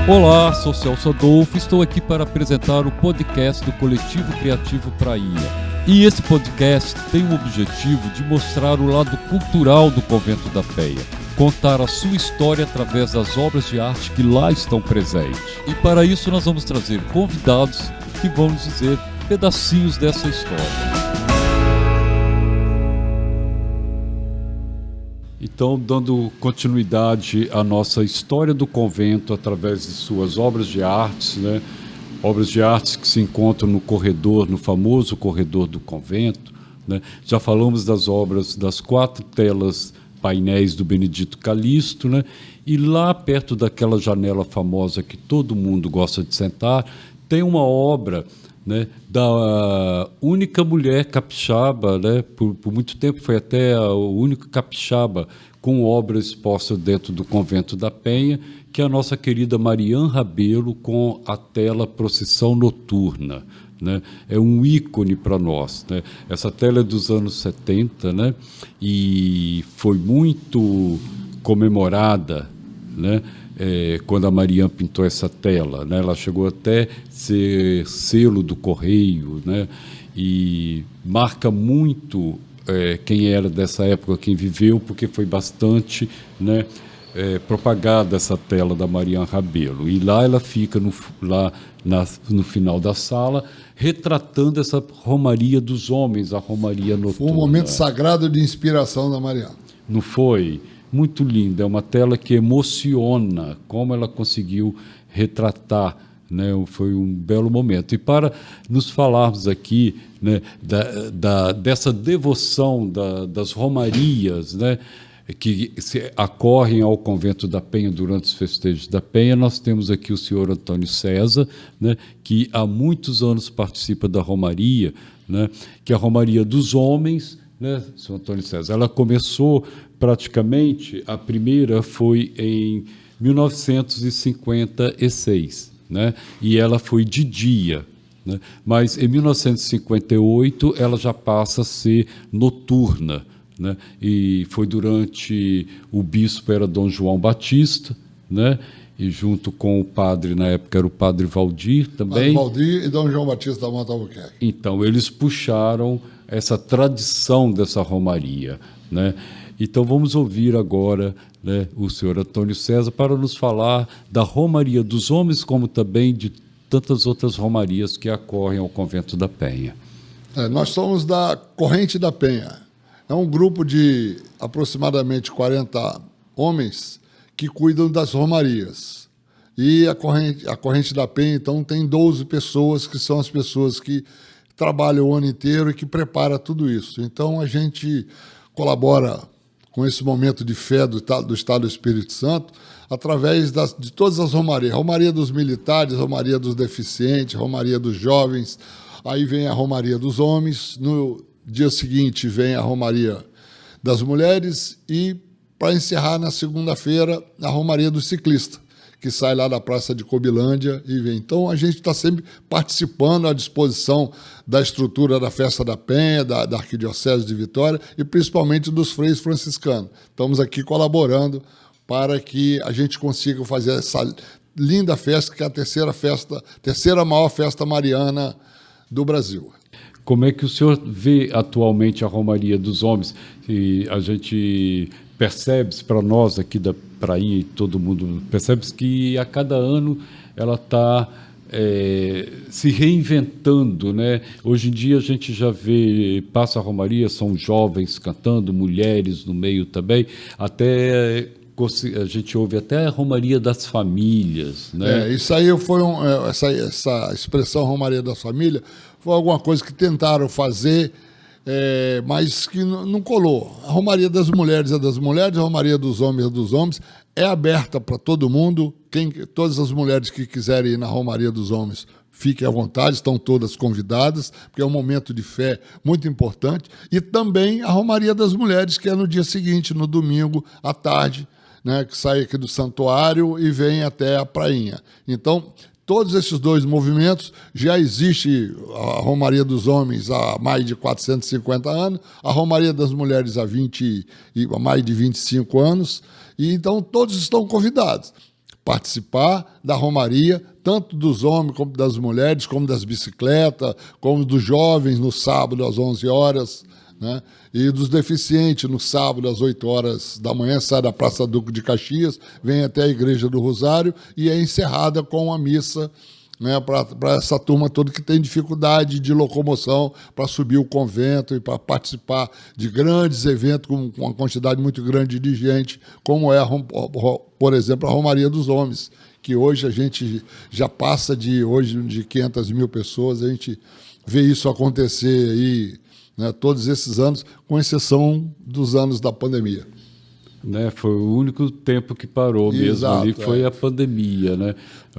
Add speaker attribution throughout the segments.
Speaker 1: Olá, sou Celso Adolfo, estou aqui para apresentar o podcast do Coletivo Criativo Prainha. E esse podcast tem o objetivo de mostrar o lado cultural do Convento da Penha, contar a sua história através das obras de arte que lá estão presentes. E para isso nós vamos trazer convidados que vão nos dizer pedacinhos dessa história. Então, dando continuidade à nossa história do convento através de suas obras de artes, né? Obras de artes que se encontram no corredor, no famoso corredor do convento, né? Já falamos das obras das 4 telas painéis do Benedito Calixto, né? E lá perto daquela janela famosa que todo mundo gosta de sentar, tem uma obra, né, da única mulher capixaba, né, por muito tempo foi até o único capixaba com obra exposta dentro do Convento da Penha, que é a nossa querida Marian Rabelo com a tela Procissão Noturna, né? É um ícone para nós, né? Essa tela é dos anos 70, né? E foi muito comemorada, né? Quando a Marian pintou essa tela, né? Ela chegou até ser selo do Correio, né? E marca muito quem era dessa época, quem viveu, porque foi bastante, né, propagada essa tela da Marian Rabelo. E lá ela fica no final da sala, retratando essa romaria dos homens, a romaria noturna.
Speaker 2: Foi um momento sagrado de inspiração da Marian.
Speaker 1: Não foi? Muito linda, é uma tela que emociona, como ela conseguiu retratar, né? Foi um belo momento. E para nos falarmos aqui, né, dessa devoção das romarias, né, que ocorrem ao Convento da Penha durante os festejos da Penha, nós temos aqui o senhor Antônio César, né, que há muitos anos participa da romaria, né, que é a romaria dos homens, né, senhor Antônio César. Ela começou praticamente, a primeira foi em 1956, né, e ela foi de dia, né, mas em 1958 ela já passa a ser noturna, né, e foi durante o bispo era Dom João Batista, né, e junto com o padre, na época era o padre Valdir também.
Speaker 2: Padre Valdir e Dom João Batista da Mota Albuquerque.
Speaker 1: Então, eles puxaram essa tradição dessa romaria, né? Então, vamos ouvir agora, né, o senhor Antônio César para nos falar da romaria dos homens, como também de tantas outras romarias que ocorrem ao Convento da Penha.
Speaker 2: Nós somos da Corrente da Penha. É um grupo de aproximadamente 40 homens que cuidam das romarias. E a corrente da Penha, então, tem 12 pessoas, que são as pessoas que trabalham o ano inteiro e que preparam tudo isso. Então, a gente colabora com esse momento de fé do Estado do Espírito Santo através de todas as romarias. Romaria dos militares, romaria dos deficientes, romaria dos jovens, aí vem a romaria dos homens, no dia seguinte vem a romaria das mulheres e, para encerrar na segunda-feira, a romaria do ciclista, que sai lá da Praça de Cobilândia e vem. Então, a gente está sempre participando à disposição da estrutura da Festa da Penha, da Arquidiocese de Vitória e principalmente dos freios franciscanos. Estamos aqui colaborando para que a gente consiga fazer essa linda festa, que é a terceira maior festa mariana do Brasil.
Speaker 1: Como é que o senhor vê atualmente a romaria dos homens? E a gente percebe-se, para nós aqui da Prainha e todo mundo, percebe-se que a cada ano ela está se reinventando, né? Hoje em dia a gente já vê, passa a romaria, são jovens cantando, mulheres no meio também, até a gente ouve até a romaria das famílias, né?
Speaker 2: Isso aí foi essa expressão romaria das famílias foi alguma coisa que tentaram fazer, mas que não colou. A romaria das mulheres é das mulheres, a romaria dos homens é dos homens, é aberta para todo mundo. Todas as mulheres que quiserem ir na romaria dos homens, fiquem à vontade, estão todas convidadas, porque é um momento de fé muito importante. E também a romaria das mulheres, que é no dia seguinte, no domingo, à tarde, né, que sai aqui do santuário e vem até a prainha. Então, todos esses dois movimentos, já existe a Romaria dos Homens há mais de 450 anos, a Romaria das Mulheres há mais de 25 anos, e então todos estão convidados. participar da romaria, tanto dos homens como das mulheres, como das bicicletas, como dos jovens no sábado às 11 horas, né? E dos deficientes no sábado às 8 horas da manhã, sai da Praça Duque de Caxias, vem até a Igreja do Rosário e é encerrada com a missa, né, para essa turma toda que tem dificuldade de locomoção para subir o convento e para participar de grandes eventos com uma quantidade muito grande de gente, como é, por exemplo, a Romaria dos Homens, que hoje a gente já passa de 500 mil pessoas, a gente vê isso acontecer aí, né, todos esses anos, com exceção dos anos da pandemia.
Speaker 1: Né, foi o único tempo que parou mesmo.
Speaker 2: Exato,
Speaker 1: ali, foi a pandemia, né?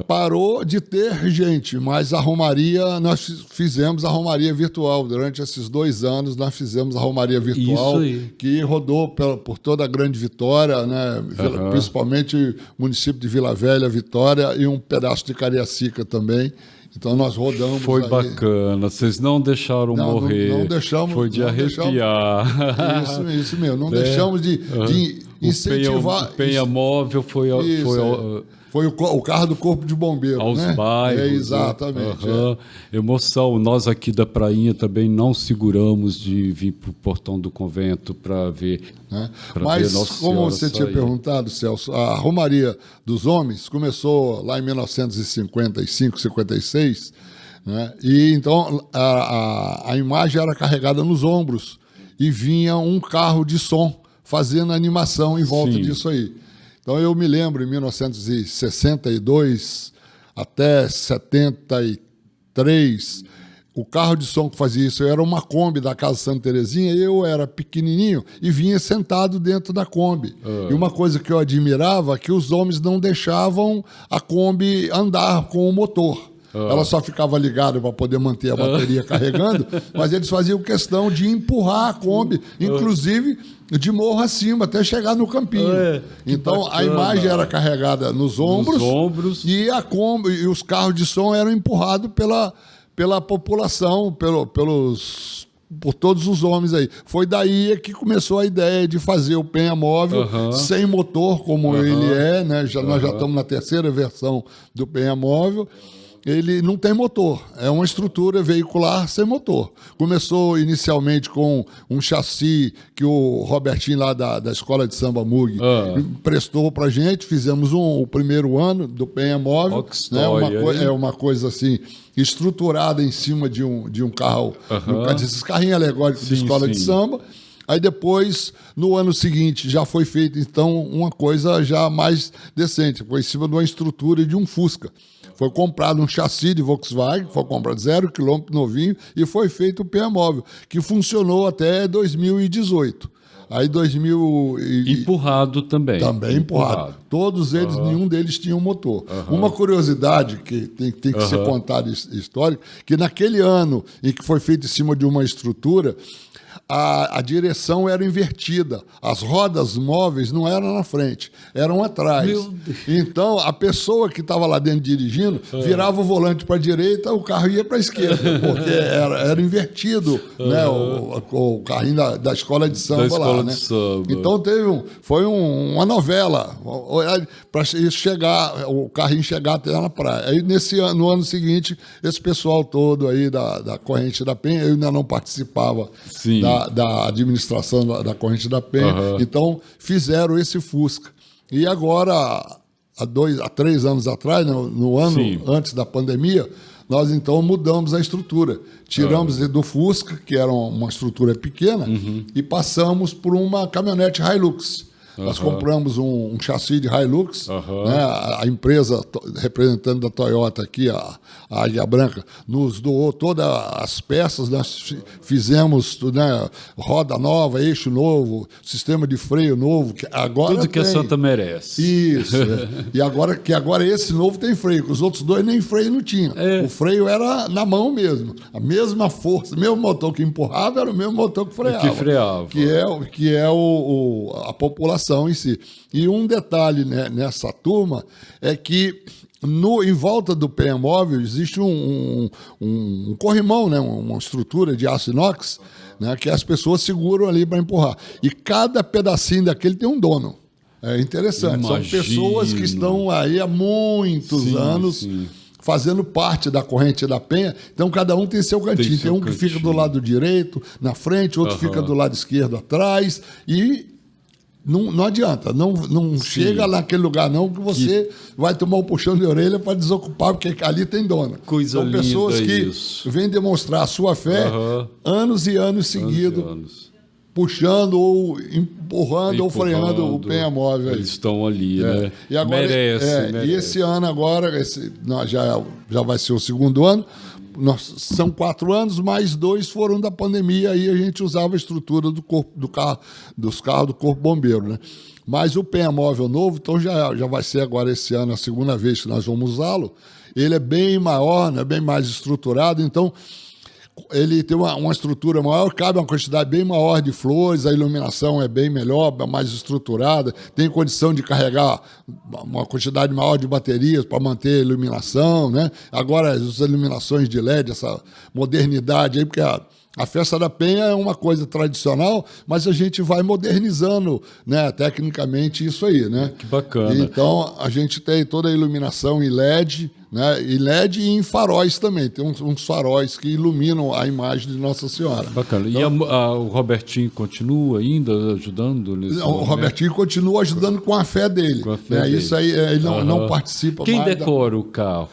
Speaker 2: Parou de ter gente, mas a Romaria, nós fizemos a Romaria virtual. Durante esses 2 anos, nós fizemos a Romaria virtual, que rodou por toda a Grande Vitória, né? Principalmente o município de Vila Velha, Vitória, e um pedaço de Cariacica também. Então nós rodamos.
Speaker 1: Foi
Speaker 2: aí.
Speaker 1: Bacana, vocês não deixaram morrer.
Speaker 2: Não deixamos.
Speaker 1: Foi de arrepiar.
Speaker 2: Isso mesmo, não deixamos de incentivar.
Speaker 1: O Penha Móvel foi
Speaker 2: o carro do Corpo de Bombeiro.
Speaker 1: Aos
Speaker 2: né?
Speaker 1: bairros.
Speaker 2: Exatamente.
Speaker 1: Emoção. Nós aqui da Prainha também não seguramos de vir para o portão do convento para ver.
Speaker 2: Né? Mas, como você tinha perguntado, Celso, a Romaria dos Homens começou lá em 1955, 56, né? E então a imagem era carregada nos ombros e vinha um carro de som fazendo animação em volta disso aí. Então, eu me lembro, em 1962 até 73, o carro de som que fazia isso era uma Kombi da Casa Santa Terezinha, eu era pequenininho e vinha sentado dentro da Kombi. E uma coisa que eu admirava é que os homens não deixavam a Kombi andar com o motor. Ela só ficava ligada para poder manter a bateria carregando, mas eles faziam questão de empurrar a Kombi, inclusive de morro acima, até chegar no campinho. Então, bacana. A imagem era carregada nos ombros. E a Kombi e os carros de som eram empurrados pela população, por todos os homens aí. Foi daí que começou a ideia de fazer o Penha Móvel sem motor, como ele é, né? Nós já estamos na 3ª versão do Penha Móvel. Ele não tem motor, é uma estrutura veicular sem motor. Começou inicialmente com um chassi que o Robertinho lá da Escola de Samba Mug emprestou para a gente, fizemos o primeiro ano do Penha Móvel, né? Uma coisa assim, estruturada em cima de um carro, esses carrinhos alegóricos de escola de samba. Aí depois, no ano seguinte, já foi feita então uma coisa já mais decente, foi em cima de uma estrutura de um Fusca. Foi comprado um chassi de Volkswagen, foi comprado 0 quilômetro novinho e foi feito o Penha Móvel, que funcionou até 2018. Aí
Speaker 1: empurrado também.
Speaker 2: Também empurrado. Todos eles, nenhum deles tinha um motor. Uma curiosidade que tem que ser contada histórica, que naquele ano em que foi feito em cima de uma estrutura, a direção era invertida. As rodas móveis não eram na frente, eram atrás. Então, a pessoa que estava lá dentro dirigindo virava o volante para a direita, o carro ia para a esquerda, porque era invertido, né, o carrinho da escola de samba lá. Né? Então, foi uma novela para chegar, o carrinho chegar até na praia. Aí, no ano seguinte, esse pessoal todo aí da Corrente da Penha, eu ainda não participava da administração da Corrente da Penha, então fizeram esse Fusca. E agora, há 3 anos atrás, no ano antes da pandemia, nós então mudamos a estrutura. Tiramos do Fusca, que era uma estrutura pequena, e passamos por uma caminhonete Hilux. Nós compramos um chassi de Hilux, né? A empresa representante da Toyota aqui, a Águia Branca, nos doou todas as peças, nós fizemos, né, roda nova, eixo novo, sistema de freio novo. Que agora
Speaker 1: tudo que a Santa merece.
Speaker 2: Isso. E agora esse novo tem freio, que os outros 2 nem freio não tinham. O freio era na mão mesmo. A mesma força, o mesmo motor que empurrava era o mesmo motor que freava. Que é a população em si. E um detalhe, né, nessa turma é que em volta do Penha Móvel existe um corrimão, né, uma estrutura de aço inox, né, que as pessoas seguram ali para empurrar. E cada pedacinho daquele tem um dono. É interessante. São
Speaker 1: Imagino.
Speaker 2: pessoas que estão aí há muitos anos fazendo parte da corrente da Penha. Então, cada um tem seu cantinho. Tem um que fica do lado direito, na frente, outro fica do lado esquerdo, atrás. E não adianta. Não chega naquele lugar, não, que você vai tomar um puxão de orelha para desocupar, porque ali tem dona.
Speaker 1: São
Speaker 2: pessoas que vêm demonstrar a sua fé anos e anos seguidos. Puxando ou empurrando ou freando o Penha Móvel.
Speaker 1: Eles estão ali, né?
Speaker 2: E agora, merece. E esse ano agora, já vai ser o segundo ano, são 4 anos, mais 2 foram da pandemia, aí a gente usava a estrutura dos carros do Corpo Bombeiro, né? Mas o Penha Móvel novo, então já vai ser agora esse ano a segunda vez que nós vamos usá-lo. Ele é bem maior, né? Bem mais estruturado, então ele tem uma estrutura maior, cabe uma quantidade bem maior de flores, a iluminação é bem melhor, mais estruturada, tem condição de carregar uma quantidade maior de baterias para manter a iluminação, né? Agora, as iluminações de LED, essa modernidade aí, porque a Festa da Penha é uma coisa tradicional, mas a gente vai modernizando, né, tecnicamente isso aí, né?
Speaker 1: Que bacana.
Speaker 2: Então, a gente tem toda a iluminação em LED, né? E LED e em faróis também. Tem uns faróis que iluminam a imagem de Nossa Senhora.
Speaker 1: Bacana. Então, e o Robertinho continua ainda ajudando nesse
Speaker 2: O Robertinho continua ajudando com a fé dele.
Speaker 1: Com a fé dele.
Speaker 2: Isso aí, ele não participa
Speaker 1: Quem
Speaker 2: mais.
Speaker 1: Decora o carro?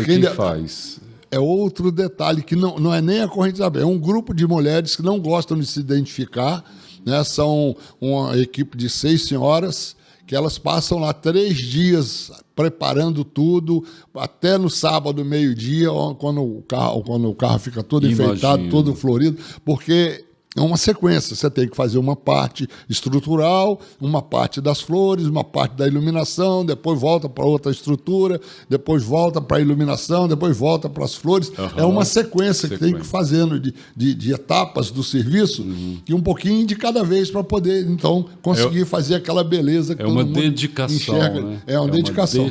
Speaker 1: Quem faz?
Speaker 2: É outro detalhe que não é nem a corrente da Penha, é um grupo de mulheres que não gostam de se identificar, né? São uma equipe de 6 senhoras que elas passam lá 3 dias preparando tudo, até no sábado, meio-dia, quando o carro fica todo enfeitado, todo florido, porque é uma sequência. Você tem que fazer uma parte estrutural, uma parte das flores, uma parte da iluminação, depois volta para outra estrutura, depois volta para a iluminação, depois volta para as flores. É uma sequência que tem que ir fazendo de etapas do serviço e um pouquinho de cada vez para poder, então, conseguir fazer aquela beleza que todo mundo enxerga.
Speaker 1: Né?
Speaker 2: É uma dedicação.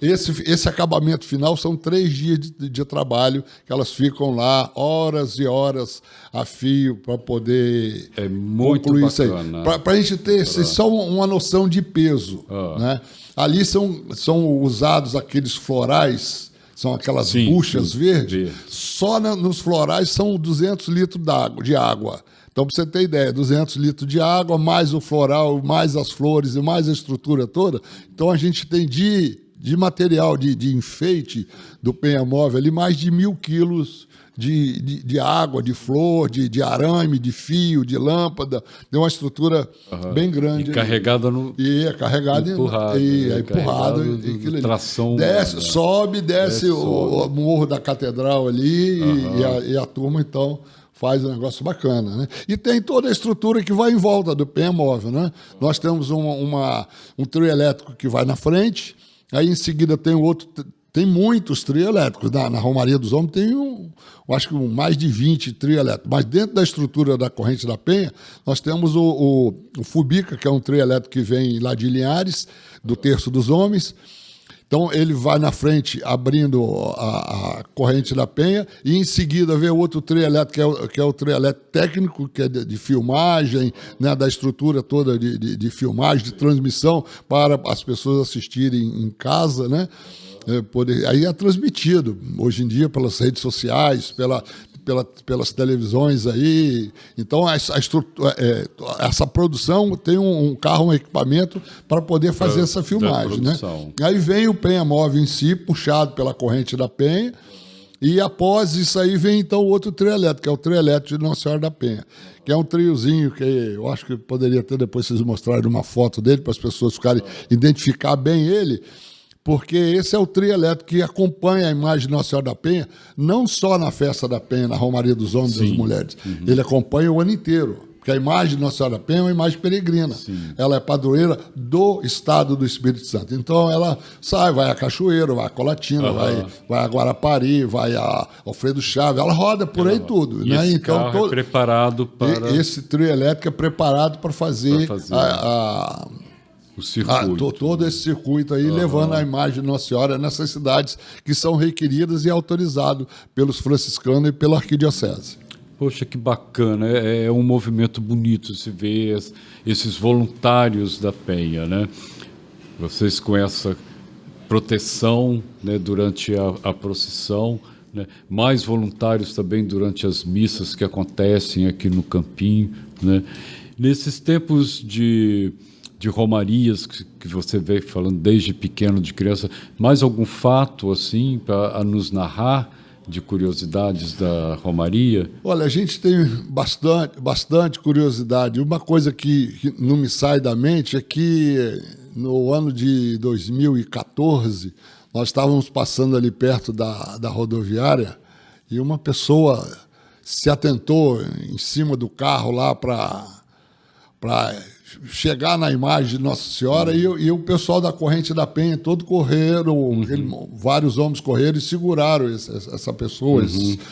Speaker 2: Esse acabamento final são 3 dias de trabalho que elas ficam lá horas e horas a fio para poder concluir isso aí. Para a gente ter só uma noção de peso. Né? Ali são usados aqueles florais, são aquelas buchas verdes. Só nos florais são 200 litros de água. Então, para você ter ideia, 200 litros de água, mais o floral, mais as flores e mais a estrutura toda. Então, a gente tem de material de enfeite do Penha Móvel ali mais de 1.000 quilos de água, de flor, de arame, de fio, de lâmpada. Tem uma estrutura bem grande.
Speaker 1: E carregada no...
Speaker 2: E é carregada empurrado.
Speaker 1: Tração...
Speaker 2: Desce o morro da catedral ali e a turma, então, faz um negócio bacana, né? E tem toda a estrutura que vai em volta do Penha Móvel, né? Nós temos um trio elétrico que vai na frente, aí em seguida tem outro... Tem muitos trios elétricos. Na Romaria dos Homens tem, acho que mais de 20 trios elétricos. Mas dentro da estrutura da corrente da Penha, nós temos o Fubica, que é um trio elétrico que vem lá de Linhares, do Terço dos Homens. Então, ele vai na frente abrindo a corrente da Penha e, em seguida, vem outro trio elétrico, que é o trio elétrico técnico, que é de filmagem, né, da estrutura toda de filmagem, de transmissão, para as pessoas assistirem em casa, né? Aí é transmitido, hoje em dia, pelas redes sociais, pelas televisões aí. Então, essa produção tem um carro, um equipamento para poder fazer essa filmagem, né? Aí vem o Penha Móvel em si, puxado pela corrente da Penha, e após isso aí vem, então, o outro trio elétrico, que é o trio elétrico de Nossa Senhora da Penha, que é um triozinho que eu acho que poderia ter depois vocês mostrarem uma foto dele, para as pessoas identificar bem ele, porque esse é o trio elétrico que acompanha a imagem de Nossa Senhora da Penha, não só na Festa da Penha, na Romaria dos Homens e das Mulheres. Ele acompanha o ano inteiro, porque a imagem de Nossa Senhora da Penha é uma imagem peregrina. Ela é padroeira do estado do Espírito Santo. Então, ela sai, vai a Cachoeiro, vai a Colatina, vai a Guarapari, vai a Alfredo Chaves, ela roda por aí tudo.
Speaker 1: E
Speaker 2: né?
Speaker 1: esse carro é preparado para...
Speaker 2: Esse trio elétrico é preparado para fazer
Speaker 1: o circuito.
Speaker 2: Todo esse circuito aí, levando a imagem de Nossa Senhora nessas cidades que são requeridas e autorizadas pelos franciscanos e pela arquidiocese.
Speaker 1: Poxa, que bacana. É um movimento bonito se ver esses voluntários da Penha, né? Vocês com essa proteção, né, durante a procissão, né? Mais voluntários também durante as missas que acontecem aqui no Campinho, né? Nesses tempos de romarias que você veio falando desde pequeno, de criança, mais algum fato assim para nos narrar de curiosidades da romaria?
Speaker 2: Olha, a gente tem bastante curiosidade. Uma coisa que não me sai da mente é que no ano de 2014, nós estávamos passando ali perto da rodoviária e uma pessoa se atentou em cima do carro lá para chegar na imagem de Nossa Senhora e o pessoal da Corrente da Penha todo correram, vários homens correram e seguraram essa pessoa,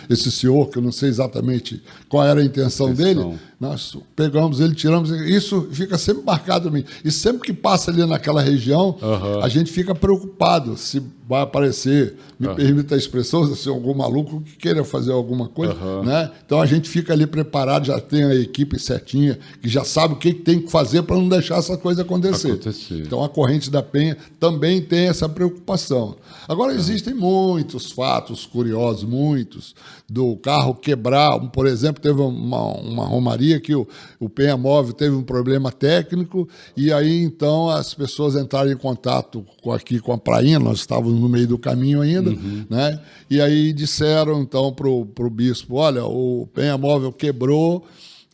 Speaker 2: esse senhor, que eu não sei exatamente qual era a intenção dele. Nós pegamos ele, tiramos, isso fica sempre marcado em mim. E sempre que passa ali naquela região, a gente fica preocupado se vai aparecer, me permita a expressão, se algum maluco que queira fazer alguma coisa, né? Então a gente fica ali preparado, já tem a equipe certinha, que já sabe o que tem que fazer para não deixar essa coisa acontecer. Então a Corrente da Penha também tem essa preocupação. Agora existem muitos fatos curiosos, muitos, do carro quebrar. Por exemplo, teve uma romaria que o Penha Móvel teve um problema técnico e aí então as pessoas entraram em contato com a prainha, nós estávamos no meio do caminho ainda, né? E aí disseram então para o bispo, olha, o Penha Móvel quebrou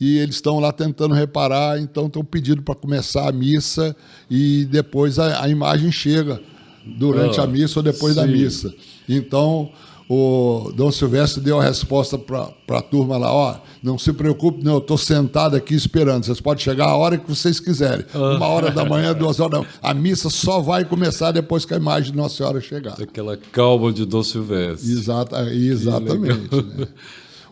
Speaker 2: e eles estão lá tentando reparar, então estão pedindo para começar a missa e depois a imagem chega durante a missa ou depois da missa. Então o Dom Silvestre deu a resposta para a turma lá, ó, não se preocupe, não, eu estou sentado aqui esperando, vocês podem chegar a hora que vocês quiserem, 1h da manhã, 2h da manhã, a missa só vai começar depois que a imagem de Nossa Senhora chegar.
Speaker 1: Aquela calma de Dom Silvestre.
Speaker 2: Exatamente. Né?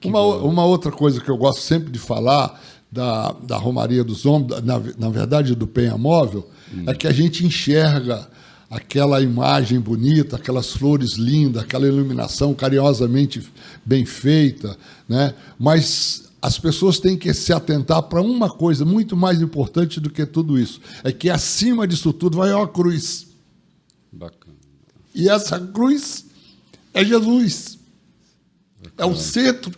Speaker 2: Uma outra coisa que eu gosto sempre de falar da Romaria dos Homens, na verdade do Penha Móvel, é que a gente enxerga aquela imagem bonita, aquelas flores lindas, aquela iluminação carinhosamente bem feita, né? Mas as pessoas têm que se atentar para uma coisa muito mais importante do que tudo isso, é que acima disso tudo vai uma cruz.
Speaker 1: Bacana.
Speaker 2: E essa cruz é Jesus. Bacana. É o centro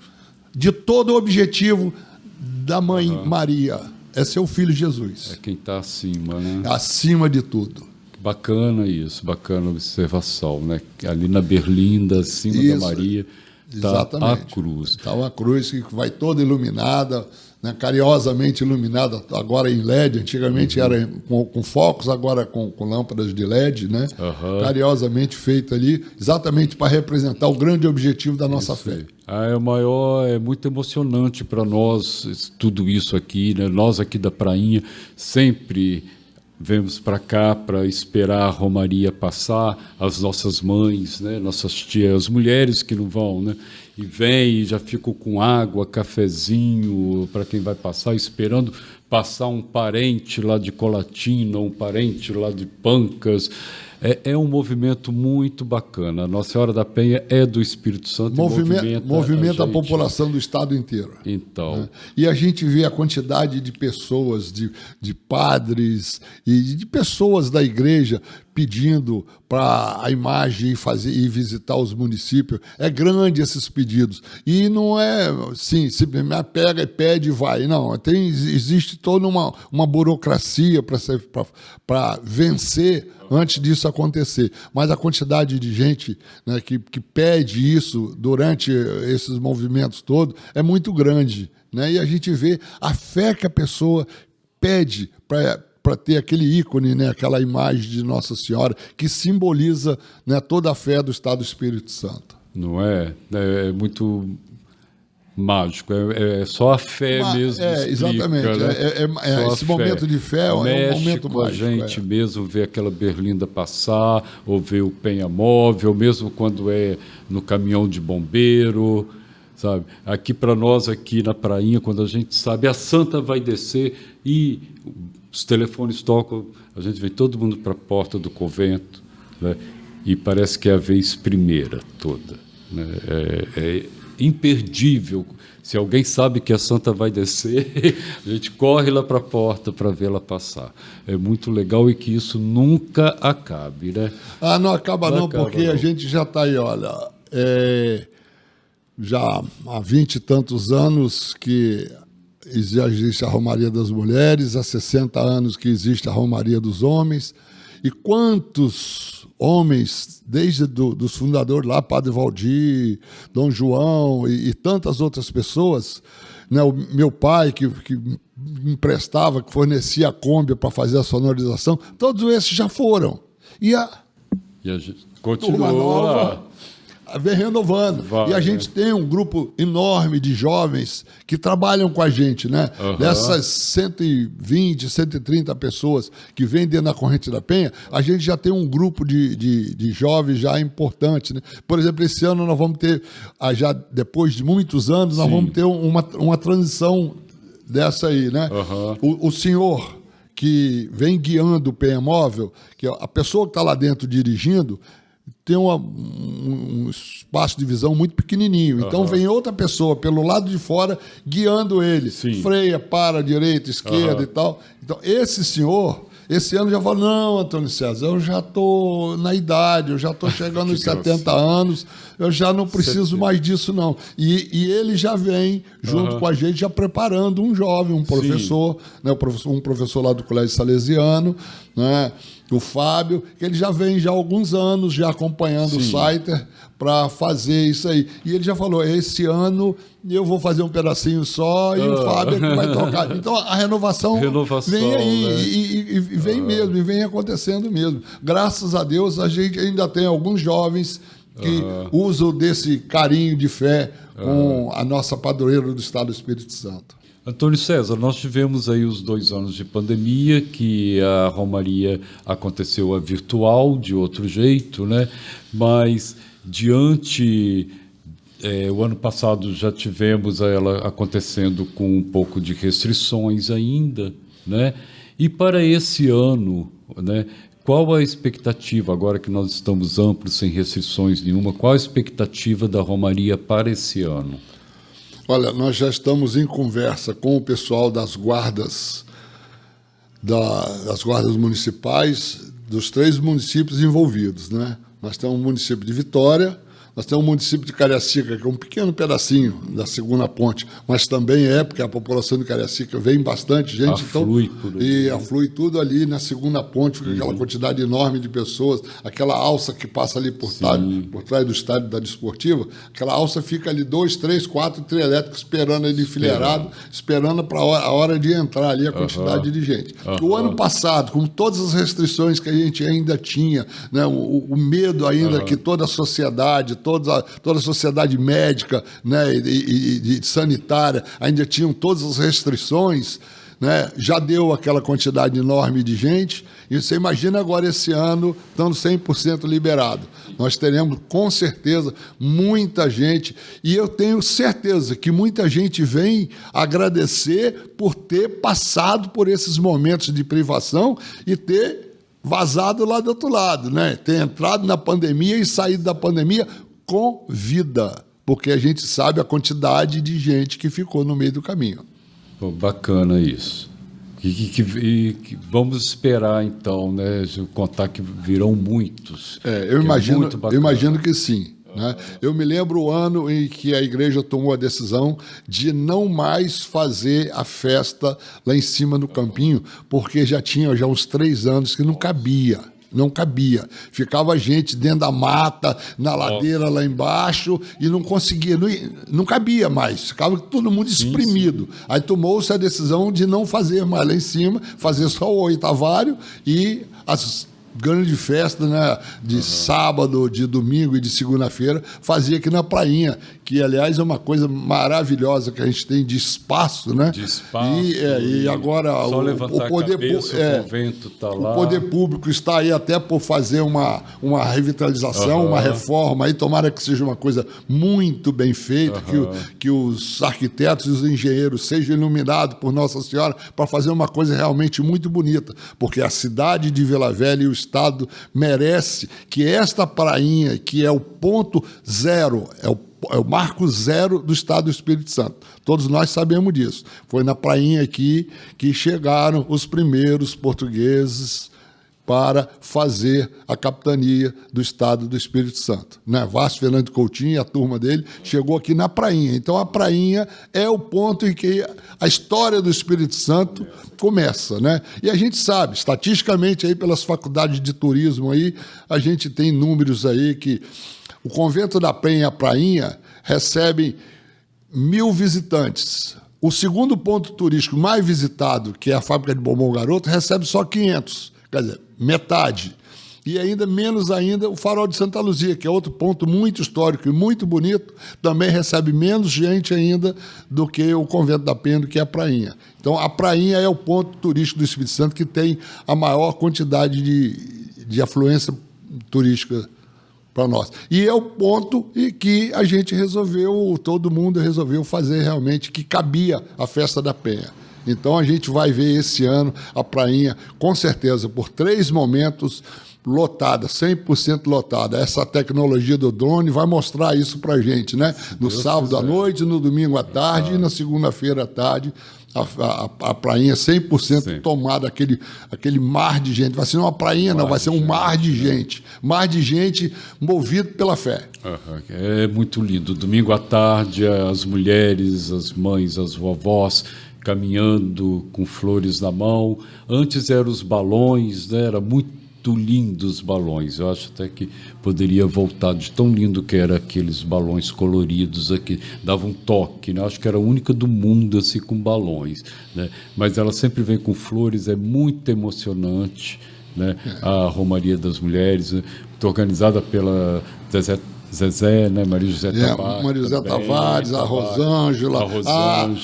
Speaker 2: de todo o objetivo da Mãe Maria. É seu Filho Jesus.
Speaker 1: É quem está acima, né?
Speaker 2: Acima de tudo.
Speaker 1: Bacana isso, bacana observação, né? Ali na Berlinda, acima da Maria, está a cruz.
Speaker 2: Está uma cruz que vai toda iluminada, né? Carinhosamente iluminada, agora em LED, antigamente era com focos, agora com lâmpadas de LED, né? Carinhosamente feita ali, exatamente para representar o grande objetivo da nossa fé.
Speaker 1: É muito emocionante para nós tudo isso aqui, né? Nós aqui da Prainha sempre vemos para cá para esperar a romaria passar, as nossas mães, né, nossas tias, as mulheres que não vão, né, e vêm e já ficam com água, cafezinho para quem vai passar, esperando passar um parente lá de Colatina, um parente lá de Pancas. É um movimento muito bacana. A Nossa Senhora da Penha é do Espírito Santo e movimenta
Speaker 2: a população do estado inteiro.
Speaker 1: Então.
Speaker 2: Né? E a gente vê a quantidade de pessoas, de padres e de pessoas da igreja pedindo para a imagem ir visitar os municípios. É grande esses pedidos. E não é assim, simplesmente pega e pede e vai. Não, existe toda uma burocracia para vencer antes disso acontecer. Mas a quantidade de gente, né, que pede isso durante esses movimentos todos é muito grande. Né? E a gente vê a fé que a pessoa pede para ter aquele ícone, né, aquela imagem de Nossa Senhora, que simboliza, né, toda a fé do Estado do Espírito Santo.
Speaker 1: Não é? É muito mágico, é só a fé mesmo.
Speaker 2: Exatamente.
Speaker 1: Né?
Speaker 2: Esse momento de fé é um momento
Speaker 1: com
Speaker 2: mágico.
Speaker 1: A gente mesmo ver aquela Berlinda passar, ou ver o Penha Móvel, mesmo quando é no caminhão de bombeiro, sabe? Aqui para nós, aqui na Prainha, quando a gente sabe, a Santa vai descer e os telefones tocam, a gente vem todo mundo para a porta do convento, né? E parece que é a vez primeira toda. Né? imperdível. Se alguém sabe que a santa vai descer, a gente corre lá para a porta para vê-la passar. É muito legal e que isso nunca acabe, né?
Speaker 2: Não acaba não, porque
Speaker 1: não.
Speaker 2: a gente já está aí, olha, já há 20 e tantos anos que já existe a Romaria das Mulheres, há 60 anos que existe a Romaria dos Homens, e quantos homens, desde dos fundadores lá, Padre Valdir, Dom João e tantas outras pessoas, né, o meu pai que me emprestava, que fornecia a Kombi para fazer a sonorização, todos esses já foram. E a
Speaker 1: gente
Speaker 2: turma nova vem renovando. E a gente tem um grupo enorme de jovens que trabalham com a gente, né? Dessas 120, 130 pessoas que vêm dentro da Corrente da Penha, a gente já tem um grupo de jovens já importante, né? Por exemplo, esse ano nós vamos ter, já depois de muitos anos, nós vamos ter uma transição dessa aí, né? O senhor que vem guiando o Penha Móvel, que a pessoa que está lá dentro dirigindo, tem um espaço de visão muito pequenininho. Então vem outra pessoa pelo lado de fora guiando ele. Freia, para, direita, esquerda e tal. Então, esse senhor, esse ano já falou, não, Antônio César, eu já estou na idade, eu já estou chegando aos 70 anos, eu já não preciso mais disso, não. E ele já vem, junto com a gente, já preparando um jovem, um professor, né, um professor lá do Colégio Salesiano, né, o Fábio, que ele já vem já há alguns anos já acompanhando o Saiter para fazer isso aí. E ele já falou, esse ano eu vou fazer um pedacinho só e o Fábio é que vai tocar. Então a renovação vem aí, né? e vem mesmo, e vem acontecendo mesmo. Graças a Deus a gente ainda tem alguns jovens que usam desse carinho de fé com a nossa padroeira do Estado do Espírito Santo.
Speaker 1: Antônio César, nós tivemos aí os 2 anos de pandemia, que a Romaria aconteceu a virtual, de outro jeito, né? Mas diante, o ano passado já tivemos ela acontecendo com um pouco de restrições ainda, né? E para esse ano, né? Qual a expectativa, agora que nós estamos amplos, sem restrições nenhuma, qual a expectativa da Romaria para esse ano?
Speaker 2: Olha, nós já estamos em conversa com o pessoal das guardas, das guardas municipais dos 3 municípios envolvidos, né? Nós temos o município de Vitória, nós temos o município de Cariacica, que é um pequeno pedacinho da segunda ponte, mas também porque a população de Cariacica vem bastante gente.
Speaker 1: Aflui
Speaker 2: aflui tudo ali na segunda ponte, com aquela quantidade enorme de pessoas, aquela alça que passa ali por trás do estádio da Desportiva, aquela alça fica ali 2, 3, 4 trielétricos esperando ali enfileirado, esperando para a hora de entrar ali a quantidade de gente. O ano passado, com todas as restrições que a gente ainda tinha, né, o medo ainda que toda a sociedade, toda a sociedade médica, né, e sanitária ainda tinham todas as restrições, né, já deu aquela quantidade enorme de gente, e você imagina agora esse ano estando 100% liberado. Nós teremos, com certeza, muita gente, e eu tenho certeza que muita gente vem agradecer por ter passado por esses momentos de privação e ter vazado lá do outro lado, né? Ter entrado na pandemia e saído da pandemia com vida, porque a gente sabe a quantidade de gente que ficou no meio do caminho.
Speaker 1: Pô, bacana isso. E vamos esperar, então, né? Contar que virão muitos.
Speaker 2: Eu imagino que sim. Né? Eu me lembro o ano em que a igreja tomou a decisão de não mais fazer a festa lá em cima no campinho, porque já tinha uns 3 anos que não cabia. Não cabia. Ficava gente dentro da mata, na ladeira lá embaixo, e não conseguia, não cabia mais. Ficava todo mundo espremido. Aí tomou-se a decisão de não fazer mais lá em cima, fazer só o oitavário e as grande festa, né, de sábado, de domingo e de segunda-feira, fazia aqui na prainha, que, aliás, é uma coisa maravilhosa que a gente tem de espaço, né?
Speaker 1: De espaço.
Speaker 2: E agora
Speaker 1: só levantar
Speaker 2: o poder
Speaker 1: a cabeça, o convento está lá.
Speaker 2: O poder público está aí até por fazer uma revitalização, uma reforma, aí tomara que seja uma coisa muito bem feita, que os arquitetos e os engenheiros sejam iluminados por Nossa Senhora para fazer uma coisa realmente muito bonita, porque a cidade de Vila Velha e o Estado merece que esta prainha, que é o ponto zero, é o marco zero do Estado do Espírito Santo. Todos nós sabemos disso. Foi na prainha aqui que chegaram os primeiros portugueses para fazer a capitania do Estado do Espírito Santo. Né? Vasco Fernando Coutinho e a turma dele chegou aqui na prainha. Então, a prainha é o ponto em que a história do Espírito Santo começa. Né? E a gente sabe, estatisticamente, aí, pelas faculdades de turismo, aí, a gente tem números aí que o Convento da Penha e a prainha recebem 1.000 visitantes. O segundo ponto turístico mais visitado, que é a fábrica de bombom Garoto, recebe só 500. Quer dizer, metade. E ainda menos ainda o Farol de Santa Luzia, que é outro ponto muito histórico e muito bonito, também recebe menos gente ainda do que o Convento da Penha, que é a prainha. Então, a prainha é o ponto turístico do Espírito Santo que tem a maior quantidade de afluência turística para nós. E é o ponto em que a gente resolveu, todo mundo resolveu fazer realmente que cabia a Festa da Penha. Então, a gente vai ver esse ano a prainha, com certeza, por 3 momentos, lotada, 100% lotada. Essa tecnologia do drone vai mostrar isso para a gente, né? No sábado à noite, no domingo à tarde e na segunda-feira à tarde, a prainha 100% tomada, aquele mar de gente. Vai ser uma prainha, não, vai ser um mar de gente. Mar de gente movido pela fé.
Speaker 1: É muito lindo. Domingo à tarde, as mulheres, as mães, as vovós caminhando com flores na mão. Antes eram os balões, né? Era muito lindo os balões. Eu acho até que poderia voltar de tão lindo que era aqueles balões coloridos aqui. Dava um toque, né? Acho que era a única do mundo assim com balões, né? Mas ela sempre vem com flores, é muito emocionante, né? A Romaria das Mulheres, né? Organizada pela Zezé, né? Maria José Tavares.
Speaker 2: Maria José Tavares, a Rosângela.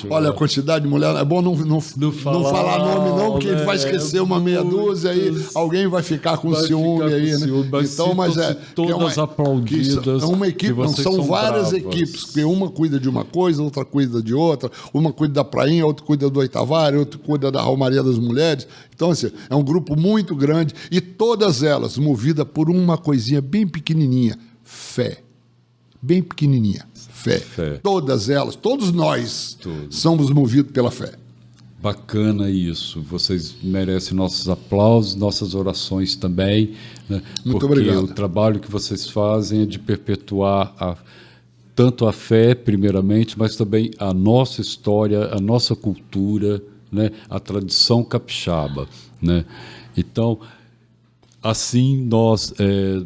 Speaker 2: Olha, a quantidade de mulher. É bom não falar nome, não, porque ele vai esquecer uma meia dúzia aí, alguém vai ficar com ciúme aí, né?
Speaker 1: Então, mas todas aplaudidas.
Speaker 2: É uma equipe, não, são várias equipes, porque uma cuida de uma coisa, outra cuida de outra, uma cuida da prainha, outra cuida do Oitavari, outra cuida da Romaria das Mulheres. Então, assim, é um grupo muito grande e todas elas movidas por uma coisinha bem pequenininha. Fé. Bem pequenininha. Fé. Todas elas, todos nós somos movidos pela fé.
Speaker 1: Bacana isso. Vocês merecem nossos aplausos, nossas orações também, né?
Speaker 2: Muito
Speaker 1: porque
Speaker 2: obrigado.
Speaker 1: O trabalho que vocês fazem é de perpetuar tanto a fé, primeiramente, mas também a nossa história, a nossa cultura, né? A tradição capixaba, né? Então, assim, nós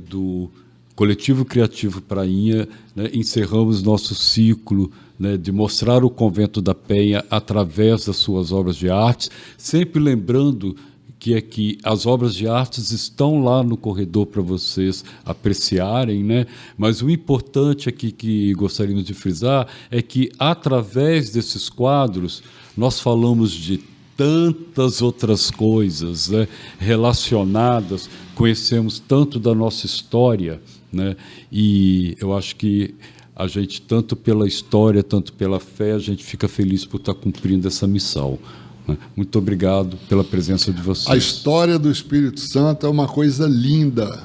Speaker 1: do Coletivo Criativo Prainha, né, encerramos nosso ciclo, né, de mostrar o Convento da Penha através das suas obras de arte, sempre lembrando que as obras de artes estão lá no corredor para vocês apreciarem, né? Mas o importante aqui que gostaríamos de frisar é que, através desses quadros, nós falamos de tantas outras coisas, né, relacionadas, conhecemos tanto da nossa história, né, e eu acho que a gente, tanto pela história, tanto pela fé, a gente fica feliz por estar cumprindo essa missão, né. Muito obrigado pela presença de vocês.
Speaker 2: A história do Espírito Santo é uma coisa linda.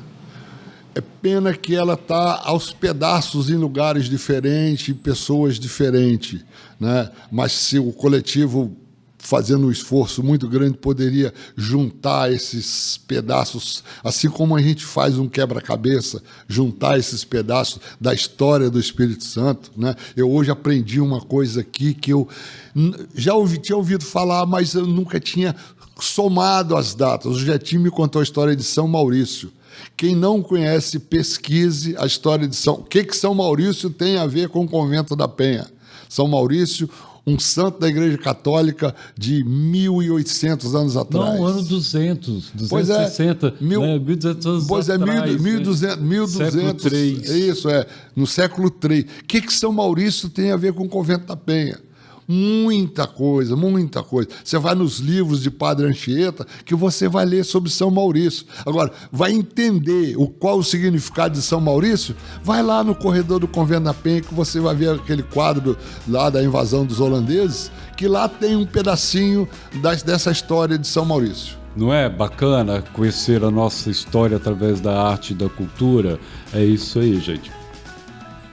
Speaker 2: É pena que ela está aos pedaços em lugares diferentes, em pessoas diferentes, né? Mas se o coletivo, fazendo um esforço muito grande, poderia juntar esses pedaços, assim como a gente faz um quebra-cabeça, juntar esses pedaços da história do Espírito Santo, né? Eu hoje aprendi uma coisa aqui que eu já tinha ouvido falar, mas eu nunca tinha somado as datas. O Jetinho me contou a história de São Maurício. Quem não conhece, pesquise a história de o que São Maurício tem a ver com o Convento da Penha. São Maurício, um santo da Igreja Católica de 1.800 anos atrás.
Speaker 1: Não, ano 200, 260,
Speaker 2: pois é,
Speaker 1: 1.200 anos
Speaker 2: pois
Speaker 1: atrás.
Speaker 2: Pois é, 1200,
Speaker 1: século III.
Speaker 2: Isso, no século III. O que São Maurício tem a ver com o Convento da Penha? Muita coisa, muita coisa. Você vai nos livros de Padre Anchieta, que você vai ler sobre São Maurício. Agora, vai entender qual o significado de São Maurício? Vai lá no corredor do Convento da Penha, que você vai ver aquele quadro lá da invasão dos holandeses, que lá tem um pedacinho dessa história de São Maurício.
Speaker 1: Não é bacana conhecer a nossa história através da arte e da cultura? É isso aí, gente.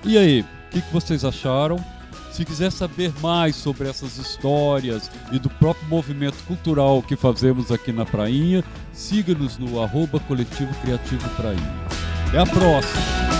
Speaker 3: E aí?
Speaker 1: que vocês acharam? Se quiser saber mais sobre essas histórias e do próprio movimento cultural que fazemos aqui na Prainha, siga-nos no @Coletivo Criativo Prainha. Até a próxima!